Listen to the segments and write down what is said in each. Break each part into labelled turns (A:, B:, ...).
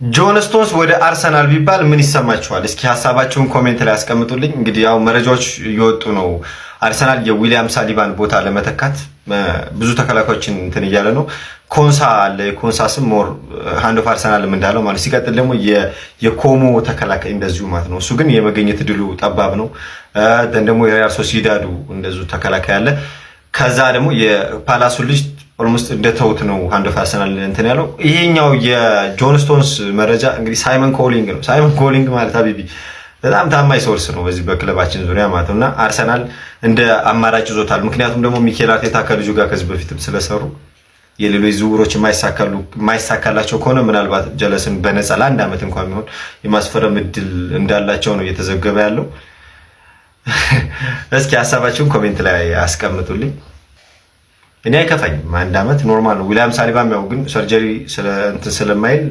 A: ጆን ስቶንስ ወደ አርሰናል ቢባል ምን ይሰማችኋል? እስኪ ሐሳባችሁን ኮሜንት ላይ አስቀምጡልኝ። እንግዲህ ያው መረጃዎች እየወጡ ነው። አርሰናል የዊሊያም ሳሊባን ቦታ ለመተካት ብዙ ተከላካዮችን እንትን እያለ ነው። ኮንሳ አለ። የኮንሳ ስም ሞር ሃንድ ኦፍ አርሰናልም እንዳለው ማለት ሲቀጥል ደግሞ የኮሞ ተከላካይ እንደዚሁ ማለት ነው። እሱ ግን የመገኘት ድሉ ጠባብ ነው። ደግሞ የሪያል ሶሲዳዱ እንደዚሁ ተከላካይ አለ። ከዛ ደግሞ የፓላሱ ልጅ ኦልሞስት እንደተውት ነው ሃንድ ኦፍ አርሰናል እንትን ያለው። ይሄኛው የጆን ስቶንስ መረጃ እንግዲህ ሳይመን ኮሊንግ ነው። ሳይመን ኮሊንግ ማለት አቢቢ በጣም ታማኝ ሶርስ ነው በዚህ በክለባችን ዙሪያ ማለት ነውና አርሰናል እንደ አማራጭ ይዞታል። ምክንያቱም ደግሞ ሚኬል አርቴታ ከልጁ ጋር ከዚህ በፊትም ስለሰሩ የሌሎች ዝውውሮች የማይሳካላቸው ከሆነ ምናልባት ጀለስን በነፃ ለአንድ ዓመት እንኳን ቢሆን የማስፈረም እድል እንዳላቸው ነው እየተዘገበ ያለው። እስኪ ሀሳባችሁን ኮሜንት ላይ አስቀምጡልኝ። እኔ አይከፋኝም፣ አንድ ዓመት ኖርማል ነው። ዊሊያም ሳሊባም ያው ግን ሰርጀሪ ስለማይል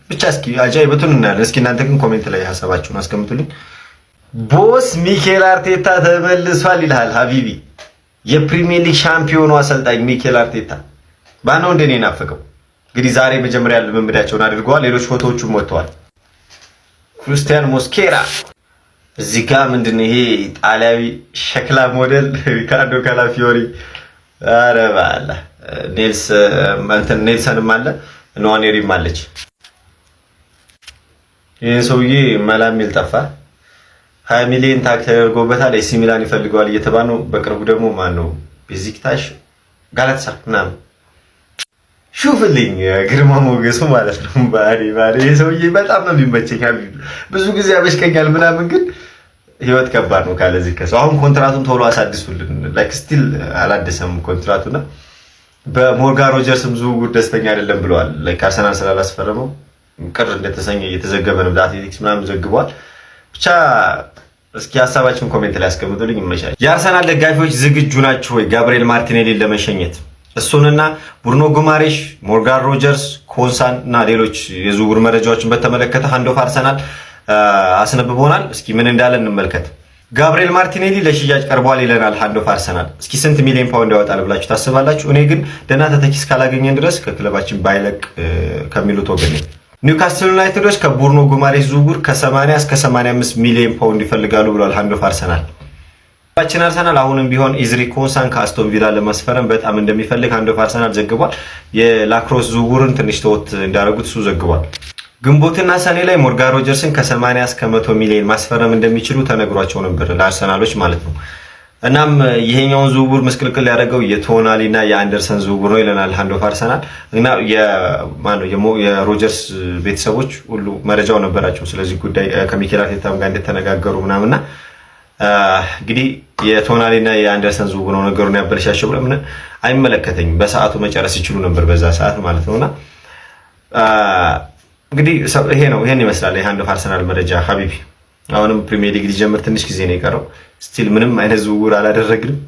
A: ብቻ እስኪ አጃይበቱን እናያለን። እስኪ እናንተ ግን ኮሜንት ላይ ሀሳባችሁን አስቀምጡልኝ። ቦስ ሚኬል አርቴታ ተመልሷል ይልሃል ሀቢቢ። የፕሪሚየር ሊግ ሻምፒዮኑ አሰልጣኝ ሚኬል አርቴታ ባነው እንደኔ ናፈቀው። እንግዲህ ዛሬ መጀመሪያ ልምምዳቸውን አድርገዋል። ሌሎች ፎቶዎቹም ወጥተዋል። ክሪስቲያን ሞስኬራ እዚህ ጋር ምንድነው ይሄ ጣሊያዊ ሸክላ ሞዴል ሪካርዶ ካላፊዮሪ፣ አረ ባላ ኔልሰንም አለ ኖዋኔሪም አለች። ይሄ ሰውዬ መላሚል ጠፋ። 20 ሚሊዮን ታክ ተደርጎበታል። ኤሲ ሚላን ይፈልገዋል እየተባለ ነው። በቅርቡ ደግሞ ማን ነው ቤዚክታሽ ጋላታ ምናምን ሹፍልኝ ግርማ ሞገሱ ማለት ነው። ባሪ ይሄ ሰውዬ በጣም ነው የሚመቸኝ። ብዙ ጊዜ አበሽቀኛል ምናምን፣ ግን ህይወት ከባድ ነው ካለዚህ ከሰው። አሁን ኮንትራቱን ቶሎ አሳድሱልን። ላይክ ስቲል አላደሰም ኮንትራቱና በሞርጋን ሮጀርስም ዝውውር ደስተኛ አይደለም ብለዋል። ላይክ አርሰናል ስላላስፈረመው ቅር እንደተሰኘ እየተዘገበ ነው። አትሌቲክስ ምናምን ዘግቧል። ብቻ እስኪ ሀሳባችሁን ኮሜንት ላይ አስቀምጡልኝ። ይመቻል። የአርሰናል ደጋፊዎች ዝግጁ ናችሁ ወይ ጋብሪኤል ማርቲኔሊን ለመሸኘት? እሱንና ቡርኖ ጉማሬሽ፣ ሞርጋን ሮጀርስ፣ ኮንሳን እና ሌሎች የዝውውር መረጃዎችን በተመለከተ ሃንድ ኦፍ አርሰናል አስነብቦናል። እስኪ ምን እንዳለ እንመልከት። ጋብሪኤል ማርቲኔሊ ለሽያጭ ቀርቧል ይለናል ሃንድ ኦፍ አርሰናል። እስኪ ስንት ሚሊዮን ፓውንድ ያወጣል ብላችሁ ታስባላችሁ? እኔ ግን ደህና ተተኪ እስካላገኘን ድረስ ከክለባችን ባይለቅ ከሚሉት ወገን ነኝ። ኒውካስትል ዩናይትዶች ከቡርኖ ጉማሬሽ ዝውውር ከ80 እስከ 85 ሚሊዮን ፓውንድ ይፈልጋሉ ብሏል ሃንድ ኦፍ አርሰናል። ባችን አርሰናል አሁንም ቢሆን ኢዝሪ ኮንሳን ከአስቶን ቪላ ለማስፈረም በጣም እንደሚፈልግ ሃንድ ኦፍ አርሰናል ዘግቧል። የላክሮስ ዝውውርን ትንሽ ተወት እንዳደረጉት እሱ ዘግቧል። ግንቦትና ሰኔ ላይ ሞርጋን ሮጀርስን ከ80 እስከ 100 ሚሊዮን ማስፈረም እንደሚችሉ ተነግሯቸው ነበር ለአርሰናሎች ማለት ነው። እናም ይሄኛውን ዝውውር ምስቅልቅል ያደረገው የቶናሊና የአንደርሰን ዝውውር ነው ይለናል ሃንድ ኦፍ አርሰናል። እና የሮጀርስ ቤተሰቦች ሁሉ መረጃው ነበራቸው ስለዚህ ጉዳይ ከሚኬል አርቴታም ጋር እንደተነጋገሩ ምናምንና እንግዲህ የቶናሊና የአንደርሰን ዝውውር ነው ነገሩን ያበለሻሸው። ለምን አይመለከተኝም፣ በሰዓቱ መጨረስ ይችሉ ነበር በዛ ሰዓት ማለት ነውና እንግዲህ ይሄን ይመስላል የሃንድ ኦፍ አርሰናል መረጃ ሀቢቢ። አሁንም ፕሪሚየር ሊግ ሊጀምር ትንሽ ጊዜ ነው የቀረው። ስቲል ምንም አይነት ዝውውር አላደረግንም።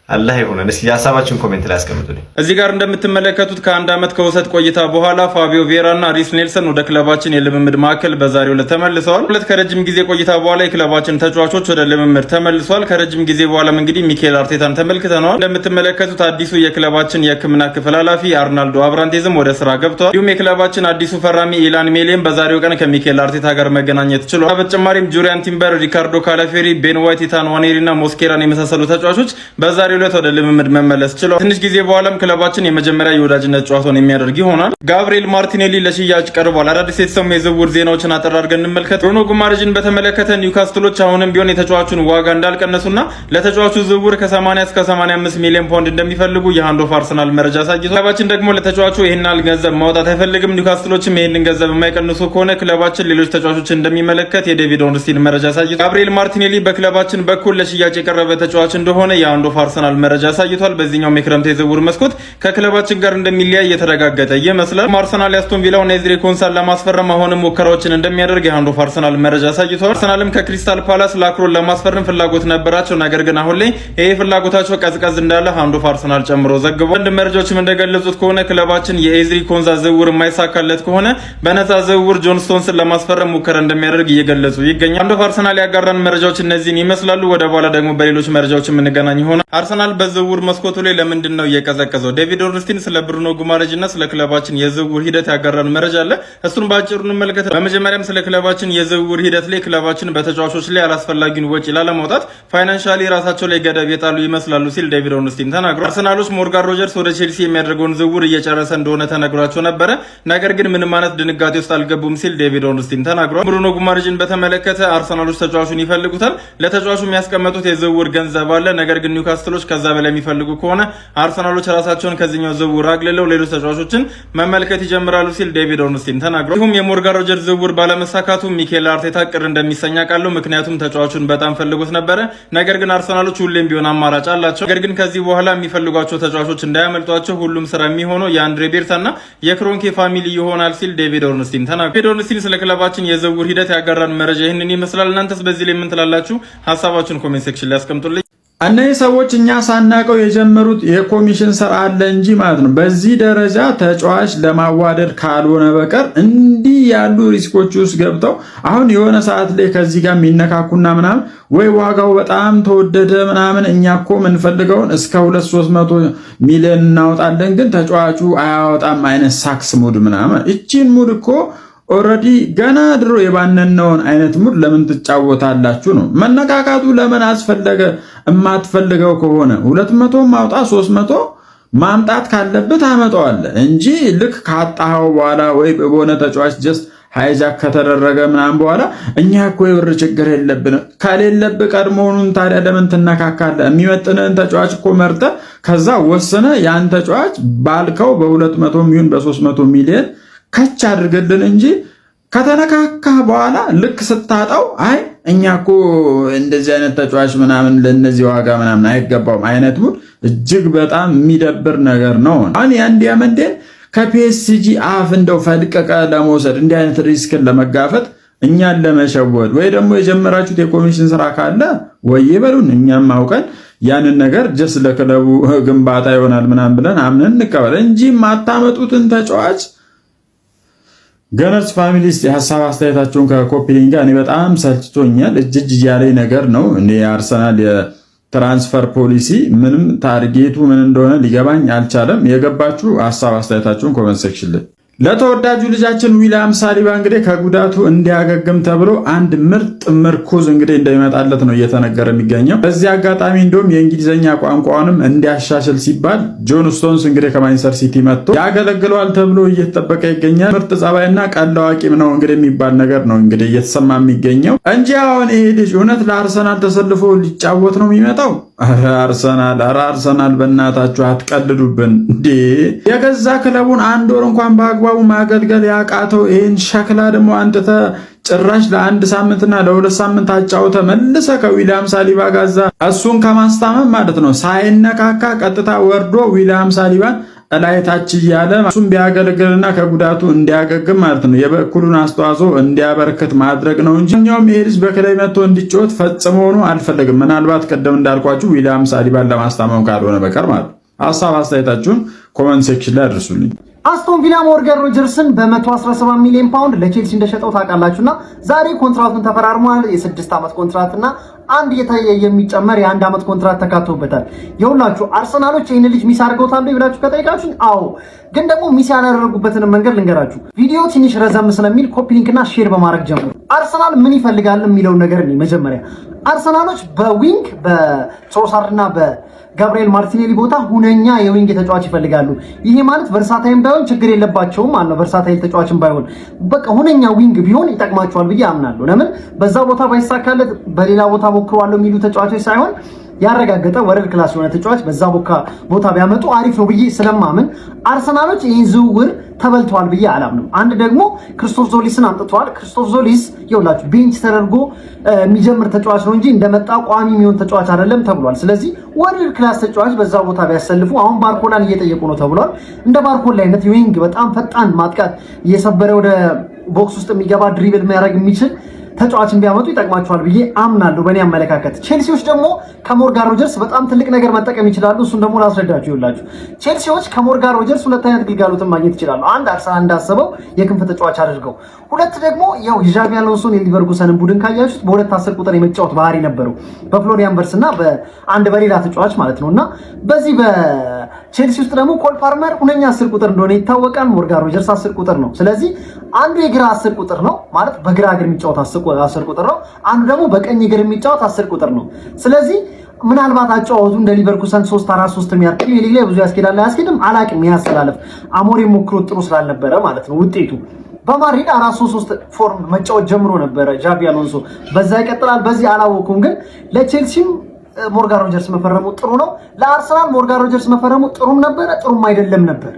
A: አላህ ይሁነን። እስኪ ሀሳባችሁን ኮሜንት ላይ አስቀምጡልኝ።
B: እዚህ ጋር እንደምትመለከቱት ከአንድ ዓመት ከውሰት ቆይታ በኋላ ፋቢዮ ቬራ እና ሪስ ኔልሰን ወደ ክለባችን የልምምድ ማዕከል በዛሬው ዕለት ተመልሰዋል። ሁለት ከረጅም ጊዜ ቆይታ በኋላ የክለባችን ተጫዋቾች ወደ ልምምድ ተመልሰዋል። ከረጅም ጊዜ በኋላም እንግዲህ ሚኬል አርቴታን ተመልክተነዋል። እንደምትመለከቱት አዲሱ የክለባችን የሕክምና ክፍል ኃላፊ አርናልዶ አብራንቴዝም ወደ ስራ ገብተዋል። እንዲሁም የክለባችን አዲሱ ፈራሚ ኢላን ሜሌም በዛሬው ቀን ከሚኬል አርቴታ ጋር መገናኘት ችሏል። በተጨማሪም ጁሪያን ቲምበር፣ ሪካርዶ ካላፊዮሪ፣ ቤን ዋይት፣ ኢታን ዋኔሪ እና ሞስኬራን የመሳሰሉ ተጫዋቾች በዛሬው ዕለት ወደ ልምምድ መመለስ ችሏል። ትንሽ ጊዜ በኋላም ክለባችን የመጀመሪያ የወዳጅነት ጨዋታውን የሚያደርግ ይሆናል። ጋብሪኤል ማርቲኔሊ ለሽያጭ ቀርቧል። አዳዲስ የተሰሙ የዝውውር ዜናዎችን አጠር አድርገን እንመልከት። ብሩኖ ጉማሬሽን በተመለከተ ኒውካስትሎች አሁንም ቢሆን የተጫዋቹን ዋጋ እንዳልቀነሱና ለተጫዋቹ ዝውውር ከ80 እስከ 85 ሚሊዮን ፓውንድ እንደሚፈልጉ የሃንድ ኦፍ አርሰናል መረጃ አሳይቷል። ክለባችን ደግሞ ለተጫዋቹ ይሄን ያህል ገንዘብ ማውጣት አይፈልግም። ኒውካስትሎችም ይሄንን ገንዘብ የማይቀንሱ ከሆነ ክለባችን ሌሎች ተጫዋቾችን እንደሚመለከት የዴቪድ ኦርንስቲን መረጃ አሳይቷል። ጋብሪኤል ማርቲኔሊ በክለባችን በኩል ለሽያጭ የቀረበ ተጫዋች እንደሆነ የሃንድ ኦፍ አርሰናል መረጃ አሳይቷል። በዚህኛው የክረምት የዝውውር መስኮት ከክለባችን ጋር እንደሚለያይ እየተረጋገጠ ይመስላል። አርሰናል ያስቶን ቪላውን ኢዝሪ ኮንሳን ለማስፈረም አሁንም ሙከራዎችን እንደሚያደርግ የሃንድ ኦፍ አርሰናል መረጃ አሳይቷል። አርሰናልም ከክሪስታል ፓላስ ላክሮን ለማስፈረም ፍላጎት ነበራቸው። ነገር ግን አሁን ላይ ይሄ ፍላጎታቸው ቀዝቀዝ እንዳለ ሃንድ ኦፍ አርሰናል ጨምሮ ዘግቧል። አንድ መረጃዎችም እንደገለጹት ከሆነ ክለባችን የኢዝሪ ኮንሳ ዝውውር የማይሳካለት ከሆነ በነፃ ዝውውር ጆን ስቶንስን ለማስፈረም ሙከራ እንደሚያደርግ እየገለጹ ይገኛል። ሃንድ ኦፍ አርሰናል ያጋራን መረጃዎች እነዚህን ይመስላሉ። ወደ በኋላ ደግሞ በሌሎች መረጃዎች የምንገናኝ ይሆናል። አርሰናል በዝውውር መስኮቱ ላይ ለምንድን ነው እየቀዘቀዘው? ዴቪድ ኦርንስቲን ስለ ብሩኖ ጉማሬጅ እና ስለ ክለባችን የዝውውር ሂደት ያጋራን መረጃ አለ። እሱን ባጭሩ እንመልከት። በመጀመሪያም ስለ ክለባችን የዝውውር ሂደት ላይ ክለባችን በተጫዋቾች ላይ አላስፈላጊውን ወጪ ላለማውጣት ፋይናንሻሊ ራሳቸው ላይ ገደብ የጣሉ ይመስላሉ ሲል ዴቪድ ኦርንስቲን ተናግሯል። አርሰናሎች ሞርጋን ሮጀርስ ወደ ቼልሲ የሚያደርገውን ዝውውር እየጨረሰ እንደሆነ ተነግሯቸው ነበረ፣ ነገር ግን ምንም ማለት ድንጋጤ ውስጥ አልገቡም ሲል ዴቪድ ኦርንስቲን ተናግሯል። ብሩኖ ጉማሬጅን በተመለከተ አርሰናሎች ተጫዋቹን ይፈልጉታል። ለተጫዋቹ የሚያስቀመጡት የዝውውር ገንዘብ አለ፣ ነገር ግን ኒውካስትሎች ከዛ በላይ የሚፈልጉ ከሆነ አርሰናሎች ራሳቸውን ከዚህኛው ዝውውር አግልለው ሌሎች ተጫዋቾችን መመልከት ይጀምራሉ ሲል ዴቪድ ኦርንስቲን ተናግሯል። ይሁም የሞርጋን ሮጀርስ ዝውውር ባለመሳካቱ ሚኬል አርቴታ ቅር እንደሚሰኛ ቃለው፣ ምክንያቱም ተጫዋቹን በጣም ፈልጎት ነበረ። ነገር ግን አርሰናሎች ሁሌም ቢሆን አማራጭ አላቸው። ነገር ግን ከዚህ በኋላ የሚፈልጓቸው ተጫዋቾች እንዳያመልጧቸው ሁሉም ስራ የሚሆነው የአንድሬ ቤርታና የክሮንኬ ፋሚሊ ይሆናል ሲል ዴቪድ ኦርንስቲን ተናግሯል። ዴቪድ ኦርንስቲን ስለ ክለባችን የዝውውር ሂደት ያጋራን መረጃ ይህንን ይመስላል። እናንተስ በዚህ ላይ ምን ትላላችሁ? ሀሳባችሁን ኮሜንት ሴክሽን ላይ አስቀምጡልኝ።
C: እነዚህ ሰዎች እኛ ሳናቀው የጀመሩት የኮሚሽን ስራ አለ እንጂ ማለት ነው። በዚህ ደረጃ ተጫዋች ለማዋደድ ካልሆነ በቀር እንዲህ ያሉ ሪስኮች ውስጥ ገብተው አሁን የሆነ ሰዓት ላይ ከዚህ ጋር የሚነካኩና ምናምን ወይ ዋጋው በጣም ተወደደ ምናምን እኛ እኮ የምንፈልገውን እስከ 200-300 ሚሊዮን እናወጣለን፣ ግን ተጫዋቹ አያወጣም አይነት ሳክስ ሙድ ምናምን። እቺን ሙድ እኮ ኦልሬዲ ገና ድሮ የባነነውን አይነት ሙድ ለምን ትጫወታላችሁ ነው። መነካካቱ ለምን አስፈለገ? የማትፈልገው ከሆነ 200 ማውጣ 300 ማምጣት ካለበት አመጣዋለህ እንጂ ልክ ካጣኸው በኋላ ወይ በሆነ ተጫዋች ጀስት ሃይጃክ ከተደረገ ምናምን በኋላ እኛ እኮ የብር ችግር የለብን ከሌለብህ ቀድሞውኑን ታዲያ ለምን ትነካካለህ? የሚመጥንህን ተጫዋች እኮ መርጠህ ከዛ ወስነ ያን ተጫዋች ባልከው በ200 ሚሊዮን በ300 ሚሊዮን ከች አድርገልን እንጂ ከተነካካ በኋላ ልክ ስታጣው አይ እኛ እኮ እንደዚህ አይነት ተጫዋች ምናምን ለነዚህ ዋጋ ምናምን አይገባውም አይነት ሙድ እጅግ በጣም የሚደብር ነገር ነው። አሁን ያን ዲያመንዴን ከፒኤስጂ አፍ እንደው ፈልቀቀ ለመውሰድ እንዲህ አይነት ሪስክን ለመጋፈጥ እኛን ለመሸወድ ወይ ደግሞ የጀመራችሁት የኮሚሽን ስራ ካለ ወይ በሉን፣ እኛም አውቀን ያንን ነገር ጀስ ለክለቡ ግንባታ ይሆናል ምናምን ብለን አምነን እንቀበል እንጂ ማታመጡትን ተጫዋች ገነርስ ፋሚሊስ የሐሳብ አስተያየታቸውን ከኮፒ ሊንክ ጋር እኔ በጣም ሰልችቶኛል። እጅ ያለኝ ነገር ነው። እኔ የአርሰናል የትራንስፈር ፖሊሲ ምንም ታርጌቱ ምን እንደሆነ ሊገባኝ አልቻለም። የገባችሁ ሐሳብ አስተያየታችሁን ኮሜንት ሴክሽን ላይ። ለተወዳጁ ልጃችን ዊሊያም ሳሊባ እንግዲህ ከጉዳቱ እንዲያገግም ተብሎ አንድ ምርጥ ምርኩዝ እንግዲህ እንደሚመጣለት ነው እየተነገረ የሚገኘው። በዚህ አጋጣሚ እንደውም የእንግሊዝኛ ቋንቋውንም እንዲያሻሽል ሲባል ጆን ስቶንስ እንግዲህ ከማንቸስተር ሲቲ መጥቶ ያገለግለዋል ተብሎ እየተጠበቀ ይገኛል። ምርጥ ጸባይና ቀልድ አዋቂም ነው እንግዲህ የሚባል ነገር ነው እንግዲህ እየተሰማ የሚገኘው እንጂ አሁን ይሄ ልጅ እውነት ለአርሰናል ተሰልፎ ሊጫወት ነው የሚመጣው? አርሰናል በእናታችሁ አትቀልዱብን እንዴ! የገዛ ክለቡን አንድ ወር እንኳን በአግባቡ ማገልገል ያቃተው ይህን ሸክላ ደግሞ አንጥተ ጭራሽ ለአንድ ሳምንትና ለሁለት ሳምንት አጫውተ መልሰ ከዊሊያም ሳሊባ ጋዛ እሱን ከማስታመም ማለት ነው ሳይነካካ ቀጥታ ወርዶ ዊሊያም ሳሊባን እላይታች እያለ እሱም ቢያገለግልና ከጉዳቱ እንዲያገግም ማለት ነው የበኩሉን አስተዋጽኦ እንዲያበረክት ማድረግ ነው እንጂ እኛውም ይሄ ልጅ በክለብ መጥቶ እንዲጫወት ፈጽሞ ነው አልፈልግም። ምናልባት ቀደም እንዳልኳችሁ ዊሊያም ሳሊባን ለማስታመም ካልሆነ በቀር ማለት ነው። ሐሳብ አስተያየታችሁን ኮሜንት ሴክሽን ላይ አድርሱልኝ።
D: አስቶን ቪላ ሞርጋን ሮጀርስን በ117 ሚሊዮን ፓውንድ ለቼልሲ እንደሸጠው ታውቃላችሁና ዛሬ ኮንትራቱን ተፈራርሟል። የ6 ዓመት ኮንትራትና አንድ የሚጨመር የ1 ዓመት ኮንትራት ተካቶበታል። የሁላችሁ አርሰናሎች ይህን ልጅ ሚስ አድርገውታል ብላችሁ ከጠይቃችሁ አዎ፣ ግን ደግሞ ሚስ ያላደረጉበትን መንገድ ልንገራችሁ። ቪዲዮ ትንሽ ረዘም ስለሚል ኮፒ ሊንክና ሼር በማድረግ ጀምሩ። አርሰናል ምን ይፈልጋል የሚለውን ነገር ነው። መጀመሪያ አርሰናሎች በዊንግ በትሮሳርድና ጋብሪኤል ማርቲኔሊ ቦታ ሁነኛ የዊንግ ተጫዋች ይፈልጋሉ። ይሄ ማለት ቨርሳታይል ባይሆን ችግር የለባቸውም ማለት ነው። ቨርሳታይል ተጫዋችን ባይሆን በቃ ሁነኛ ዊንግ ቢሆን ይጠቅማቸዋል ብዬ አምናለሁ። ለምን በዛ ቦታ ባይሳካለት በሌላ ቦታ ሞክረዋለሁ የሚሉ ተጫዋቾች ሳይሆን ያረጋገጠ ወረድ ክላስ የሆነ ተጫዋች በዛ ቦታ ቢያመጡ አሪፍ ነው ብዬ ስለማምን አርሰናሎች ይህን ዝውውር ተበልተዋል ብዬ አላምንም። አንድ ደግሞ ክርስቶፍ ዞሊስን አምጥተዋል። ክርስቶፍ ዞሊስ ይኸውላችሁ ቤንች ተደርጎ የሚጀምር ተጫዋች ነው እንጂ እንደመጣ ቋሚ የሚሆን ተጫዋች አይደለም ተብሏል። ስለዚህ ወረድ ክላስ ተጫዋች በዛ ቦታ ቢያሰልፉ አሁን ባርኮላን እየጠየቁ ነው ተብሏል። እንደ ባርኮላ አይነት ዊንግ በጣም ፈጣን ማጥቃት እየሰበረ ወደ ቦክስ ውስጥ የሚገባ ድሪብል የሚያደርግ የሚችል ተጫዋችን ቢያመጡ ይጠቅማቸዋል ብዬ አምናለሁ በእኔ አመለካከት። ቼልሲዎች ደግሞ ከሞርጋን ሮጀርስ በጣም ትልቅ ነገር መጠቀም ይችላሉ። እሱን ደግሞ ላስረዳችሁ። ይኸውላችሁ ቼልሲዎች ከሞርጋን ሮጀርስ ሁለት አይነት ግልጋሎትን ማግኘት ይችላሉ። አንድ አርሰናል እንዳሰበው የክንፍ ተጫዋች አድርገው፣ ሁለት ደግሞ ያው የዣቪ አሎንሶን የሊቨርኩሰንን ቡድን ካያችሁት በሁለት 10 ቁጥር የመጫወት ባህሪ ነበረው በፍሎሪያን ቨርትስ እና በአንድ በሌላ ተጫዋች ማለት ነውና በዚህ በቼልሲ ውስጥ ደግሞ ኮል ፓልመር ሁነኛ 10 ቁጥር እንደሆነ ይታወቃል። ሞርጋን ሮጀርስ 10 ቁጥር ነው። ስለዚህ አንዱ የግራ 10 ቁጥር ነው ማለት በግራ እግር የሚጫወት 10 ቁጥር ነው። አንዱ ደግሞ በቀኝ እግር የሚጫወት 10 ቁጥር ነው። ስለዚህ ምናልባት አጫወቱ እንደ ሊቨርኩሰን 3-4-3 የሚያርቅ ሊግ ላይ ብዙ ያስኬዳል አያስኬድም አላቅም። ያስተላልፍ አሞሪም ሞክሮት ጥሩ ስላልነበረ ማለት ነው ውጤቱ። በማድሪድ 4-3-3 ፎርም መጫወት ጀምሮ ነበረ ዣቪ አሎንሶ። በዛ ይቀጥላል በዚህ አላወኩም። ግን ለቼልሲም ሞርጋን ሮጀርስ መፈረሙ ጥሩ ነው። ለአርሰናል ሞርጋን ሮጀርስ መፈረሙ ጥሩም ነበረ ጥሩም አይደለም ነበር።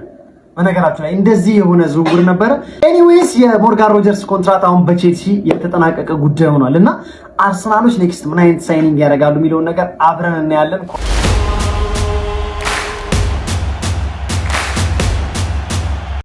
D: በነገራችሁ ላይ እንደዚህ የሆነ ዝውውር ነበረ። ኤኒዌይስ የሞርጋን ሮጀርስ ኮንትራት አሁን በቼልሲ የተጠናቀቀ ጉዳይ ሆኗል እና አርሰናሎች ኔክስት ምን አይነት ሳይኒንግ ያደርጋሉ የሚለውን ነገር አብረን እናያለን።